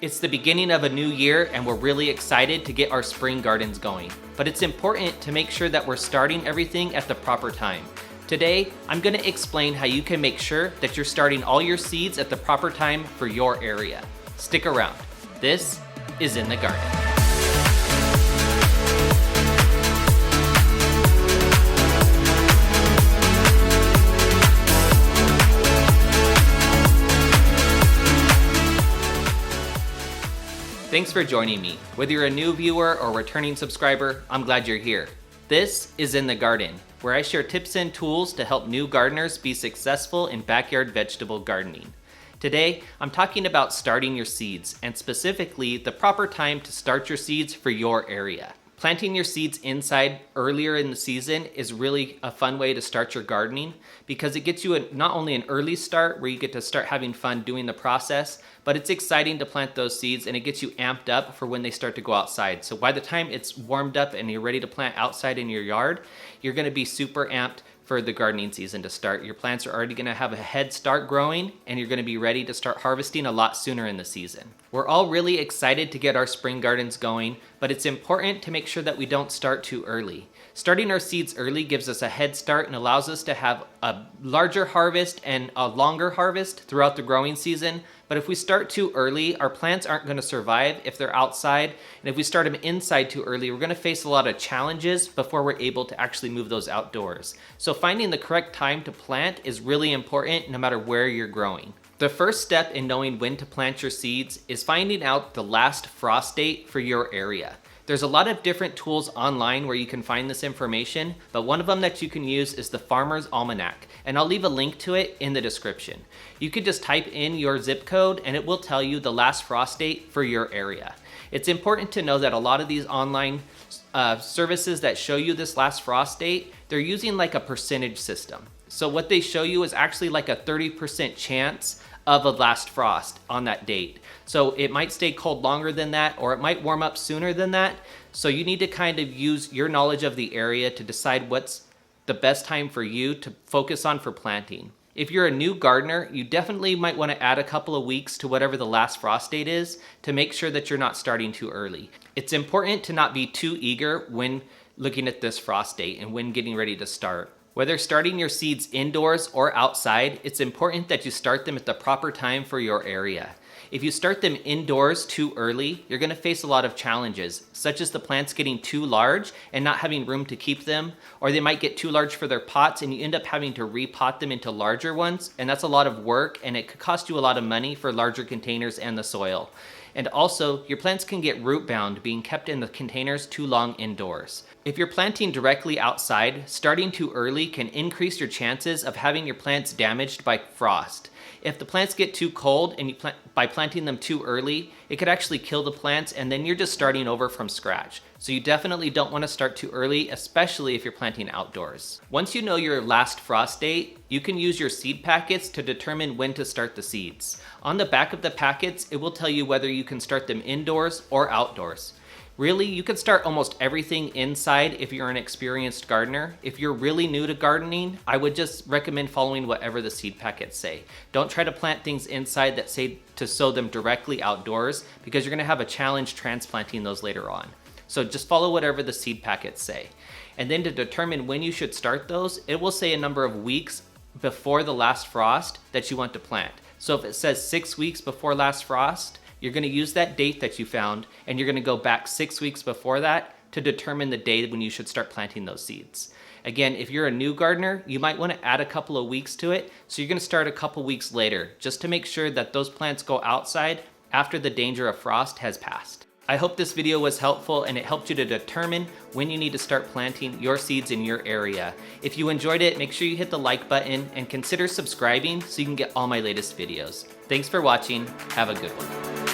It's the beginning of a new year and we're really excited to get our spring gardens going. But it's important to make sure that we're starting everything at the proper time. Today, I'm going to explain how you can make sure that you're starting all your seeds at the proper time for your area. Stick around. This is In the Garden. Thanks for joining me. Whether you're a new viewer or returning subscriber, I'm glad you're here. This is In the Garden, where I share tips and tools to help new gardeners be successful in backyard vegetable gardening. Today, I'm talking about starting your seeds, and specifically the proper time to start your seeds for your area. Planting your seeds inside earlier in the season is really a fun way to start your gardening because it gets you not only an early start where you get to start having fun doing the process, but it's exciting to plant those seeds and it gets you amped up for when they start to go outside. So by the time it's warmed up and you're ready to plant outside in your yard, you're going to be super amped for the gardening season to start. Your plants are already going to have a head start growing and you're going to be ready to start harvesting a lot sooner in the season. We're all really excited to get our spring gardens going, but it's important to make sure that we don't start too early. Starting our seeds early gives us a head start and allows us to have a larger harvest and a longer harvest throughout the growing season. But if we start too early, our plants aren't going to survive if they're outside. And if we start them inside too early, we're going to face a lot of challenges before we're able to actually move those outdoors. So finding the correct time to plant is really important no matter where you're growing. The first step in knowing when to plant your seeds is finding out the last frost date for your area. There's a lot of different tools online where you can find this information, but one of them that you can use is the Farmer's Almanac, and I'll leave a link to it in the description. You could just type in your zip code and it will tell you the last frost date for your area. It's important to know that a lot of these online services that show you this last frost date, they're using like a percentage system. So what they show you is actually like a 30% chance of a last frost on that date. So it might stay cold longer than that, or it might warm up sooner than that. So you need to kind of use your knowledge of the area to decide what's the best time for you to focus on for planting. If you're a new gardener, you definitely might want to add a couple of weeks to whatever the last frost date is to make sure that you're not starting too early. It's important to not be too eager when looking at this frost date and when getting ready to start. Whether starting your seeds indoors or outside, it's important that you start them at the proper time for your area. If you start them indoors too early, you're going to face a lot of challenges, such as the plants getting too large and not having room to keep them, or they might get too large for their pots and you end up having to repot them into larger ones, and that's a lot of work and it could cost you a lot of money for larger containers and the soil. And also, your plants can get root bound being kept in the containers too long indoors. If you're planting directly outside, starting too early can increase your chances of having your plants damaged by frost. If the plants get too cold and by planting them too early, it could actually kill the plants and then you're just starting over from scratch. So you definitely don't want to start too early, especially if you're planting outdoors. Once you know your last frost date, you can use your seed packets to determine when to start the seeds. On the back of the packets, it will tell you whether you can start them indoors or outdoors. Really, you can start almost everything inside if you're an experienced gardener. If you're really new to gardening, I would just recommend following whatever the seed packets say. Don't try to plant things inside that say to sow them directly outdoors because you're going to have a challenge transplanting those later on. So just follow whatever the seed packets say. And then to determine when you should start those, it will say a number of weeks before the last frost that you want to plant. So if it says 6 weeks before last frost, you're going to use that date that you found and you're going to go back 6 weeks before that to determine the day when you should start planting those seeds. Again, if you're a new gardener, you might want to add a couple of weeks to it. So you're going to start a couple weeks later just to make sure that those plants go outside after the danger of frost has passed. I hope this video was helpful and it helped you to determine when you need to start planting your seeds in your area. If you enjoyed it, make sure you hit the like button and consider subscribing so you can get all my latest videos. Thanks for watching. Have a good one.